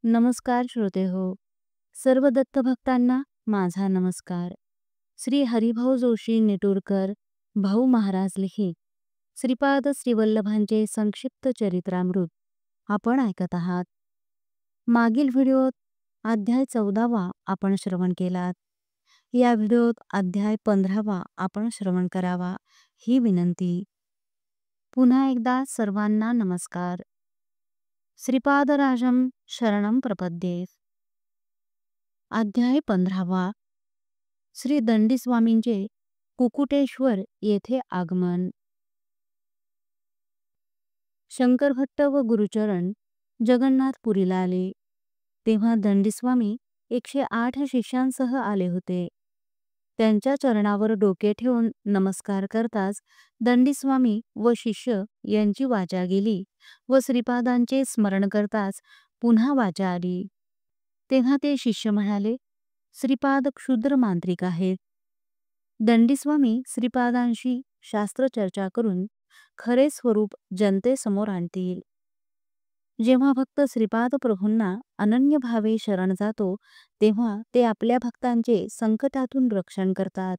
नमस्कार श्रोते हो. सर्व दत्तभक्तांना माझा नमस्कार. श्री हरिभाऊ जोशी नेटुरकर भाऊ महाराज लिखित श्रीपाद श्रीवल्लभांचे संक्षिप्त चरित्रामृत आपण ऐकत आहात. मागील व्हिडिओत अध्याय 14वा आपण श्रवण केलात. या व्हिडिओत अध्याय 15वा आपण श्रवण करावा ही विनंती. पुन्हा एकदा सर्वांना नमस्कार. श्रीपादराजम शरणम प्रपद्ये. अध्याय 15वा. श्री दंडीस्वामींचे कुकुटेश्वर येथे आगमन. शंकरभट्ट व गुरुचरण जगन्नाथपुरीला आले. तेव्हा दंडीस्वामी 108 शिष्यांसह आले होते. त्यांच्या चरणावर डोके ठेवून नमस्कार करताच दंडीस्वामी व शिष्य यांची वाचा गेली व श्रीपादांचे स्मरण करताच पुन्हा वाचा आली. तेव्हा ते शिष्य म्हणाले, श्रीपाद क्षुद्र मांत्रिक आहेत. दंडीस्वामी श्रीपादांशी शास्त्र चर्चा करून खरे स्वरूप जनतेसमोर आणतील. जेव्हा भक्त श्रीपाद प्रभूंना अनन्य भावे शरण जातो तेव्हा ते आपल्या भक्तांचे संकटातून रक्षण करतात.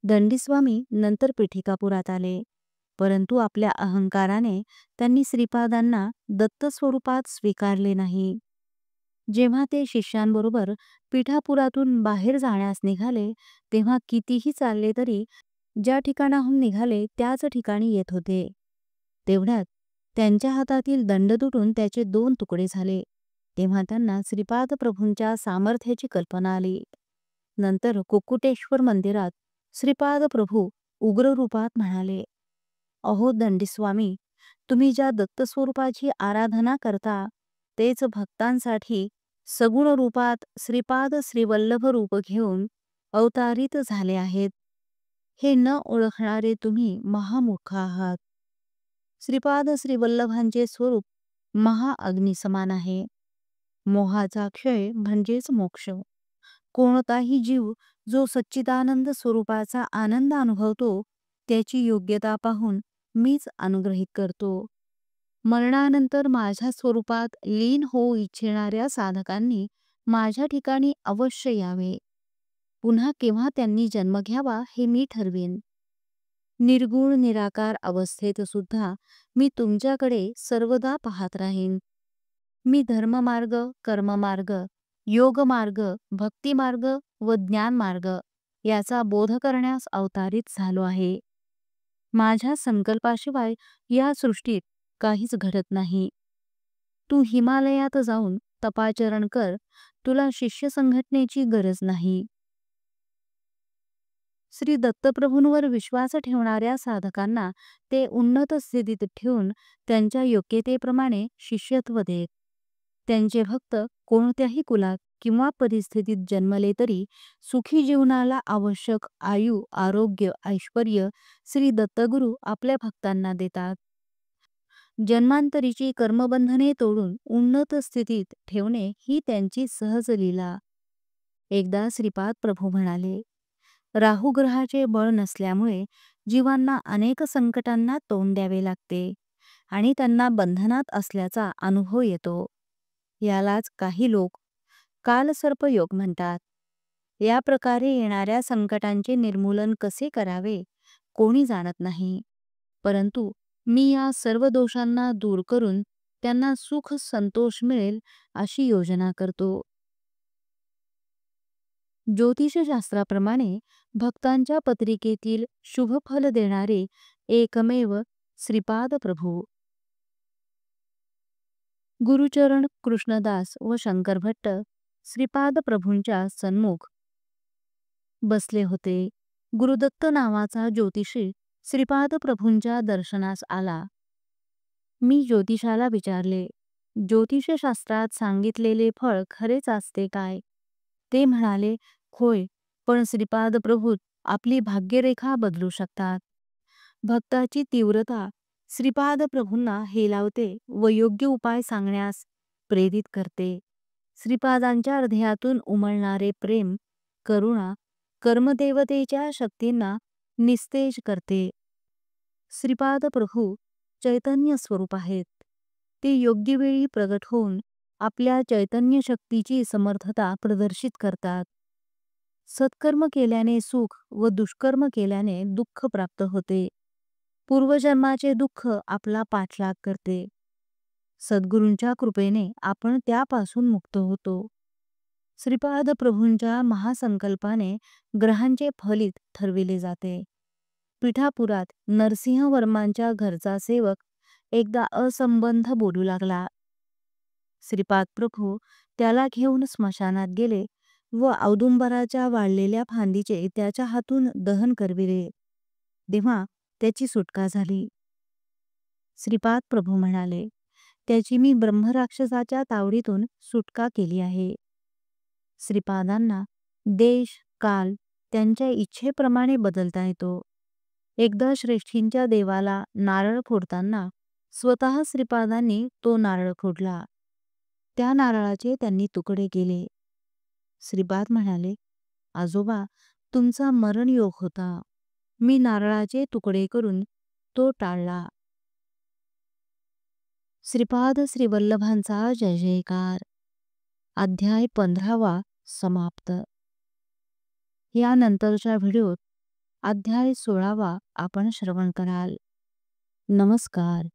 दंडीस्वामी नंतर पिठिकापुरात आले, परंतु आपल्या अहंकाराने त्यांनी श्रीपादांना दत्त स्वरूपात स्वीकारले नाही. जेव्हा ते शिष्यांबरोबर पिठापुरातून बाहेर जाण्यास निघाले तेव्हा कितीही चालले तरी ज्या ठिकाणाहून निघाले त्याच ठिकाणी येत होते. तेवढ्यात त्यांच्या हातातील दंड तुटून त्याचे 2 तुकडे झाले. तेव्हा त्यांना श्रीपाद प्रभूंच्या सामर्थ्याची कल्पना आली. नंतर कुकुटेश्वर मंदिरात श्रीपाद प्रभू उग्र रूपात म्हणाले, अहो दंडीस्वामी, तुम्ही ज्या दत्तस्वरूपाची आराधना करता तेच भक्तांसाठी सगुण रूपात श्रीपाद श्रीवल्लभ रूप घेऊन अवतारित झाले आहेत. हे न ओळखणारे तुम्ही महामूर्ख आहात. श्रीपाद श्रीवल्लभांचे स्वरूप महाअग्नी समान आहे. मोहाचा क्षय म्हणजेच मोक्ष. कोणताही जीव जो सच्चिदानंद स्वरूपाचा आनंद अनुभवतो त्याची योग्यता पाहून मीच अनुग्रहित करतो. मरणानंतर माझ्या स्वरूपात लीन होऊ इच्छिणाऱ्या साधकांनी माझ्या ठिकाणी अवश्य यावे. पुन्हा केव्हा त्यांनी जन्म घ्यावा हे मी ठरवीन. निर्गुण निराकार अवस्थेत सुद्धा मी तुमच्याकडे सर्वदा पाहत राहीन. मी धर्ममार्ग, कर्ममार्ग, योगमार्ग, भक्तिमार्ग व ज्ञानमार्ग याचा बोध करण्यास अवतारित झालो आहे. माझ्या संकल्पाशिवाय या सृष्टीत काहीच घडत नाही. तू हिमालयात जाऊन तपाचरण कर, तुला शिष्य संघटनेची गरज नाही. श्री दत्तप्रभूंवर विश्वास ठेवणाऱ्या साधकांना ते उन्नत स्थितीत ठेवून त्यांच्या योग्यतेप्रमाणे शिष्यत्व देत. त्यांचे भक्त कोणत्याही कुलात किंवा परिस्थितीत जन्मले तरी सुखी जीवनाला आवश्यक आयु, आरोग्य, ऐश्वर्य श्री दत्तगुरु आपल्या भक्तांना देतात. जन्मांतरीची कर्मबंधने तोडून उन्नत स्थितीत ठेवणे ही त्यांची सहज लीला. एकदा श्रीपाद प्रभू म्हणाले, राहू ग्रहाचे बळ नसल्यामुळे जीवांना अनेक संकटांना तोंड द्यावे लागते आणि त्यांना बंधनात असल्याचा अनुभव येतो. यालाच काही लोक कालसर्पयोग म्हणतात. या प्रकारे येणाऱ्या संकटांचे निर्मूलन कसे करावे कोणी जाणत नाही. परंतु मी या सर्व दोषांना दूर करून त्यांना सुख संतोष मिळेल अशी योजना करतो. ज्योतिषशास्त्राप्रमाणे भक्तांच्या पत्रिकेतील शुभ फल देणारे एकमेव श्रीपाद प्रभू. गुरुचरण, कृष्णदास व शंकरभट्ट श्रीपाद प्रभूंच्या सन्मुख बसले होते. गुरुदत्त नावाचा ज्योतिषी श्रीपाद प्रभूंच्या दर्शनास आला. मी ज्योतिषाला विचारले, ज्योतिषशास्त्रात सांगितलेले फळ खरेच असते काय? ते म्हणाले, होय, पण श्रीपाद प्रभू आपली भाग्यरेखा बदलू शकतात. भक्ताची तीव्रता श्रीपाद प्रभूंना हेलावते व योग्य उपाय सांगण्यास प्रेरित करते. श्रीपादांच्या हृदयातून उमलणारे प्रेम, करुणा कर्मदेवतेच्या शक्तींना निस्तेज करते. श्रीपाद प्रभू चैतन्य स्वरूप आहेत. ते योग्य वेळी प्रगट होऊन आपल्या चैतन्य शक्तीची समर्थता प्रदर्शित करतात. सत्कर्म केल्याने सुख व दुष्कर्म केल्याने दुःख प्राप्त होते. पूर्वजन्माचे दुःख आपला पाठलाग करते. सद्गुरूंच्या कृपेने आपण त्यापासून मुक्त होतो. श्रीपाद प्रभूंच्या महासंकल्पाने ग्रहांचे फलित ठरविले जाते. पिठापुरात नरसिंह वर्मांच्या घरचा सेवक एकदा असंबद्ध बोलू लागला. श्रीपाद प्रभू त्याला घेऊन स्मशानात गेले व औदुंबराच्या वाळलेल्या फांदीचे त्याच्या हातून दहन करविले. तेव्हा त्याची सुटका झाली. श्रीपाद प्रभू म्हणाले, त्याची मी ब्रह्मराक्षसाच्या तावडीतून सुटका केली आहे. श्रीपादांना देश काल त्यांच्या इच्छेप्रमाणे बदलता येतो. एकदा श्रेष्ठींच्या देवाला नारळ फोडताना स्वतः श्रीपादांनी तो नारळ फोडला. त्या नारळाचे त्यांनी तुकडे केले. श्रीपाद म्हणाले, आजोबा, तुमचा मरणयोग होता. मी नारळाचे तुकडे करून तो टाळला. श्रीपाद श्रीवल्लभांचा जय जयकार. अध्याय 15 समाप्त. यानंतरच्या व्हिडिओत अध्याय 16 आपण श्रवण कराल. नमस्कार.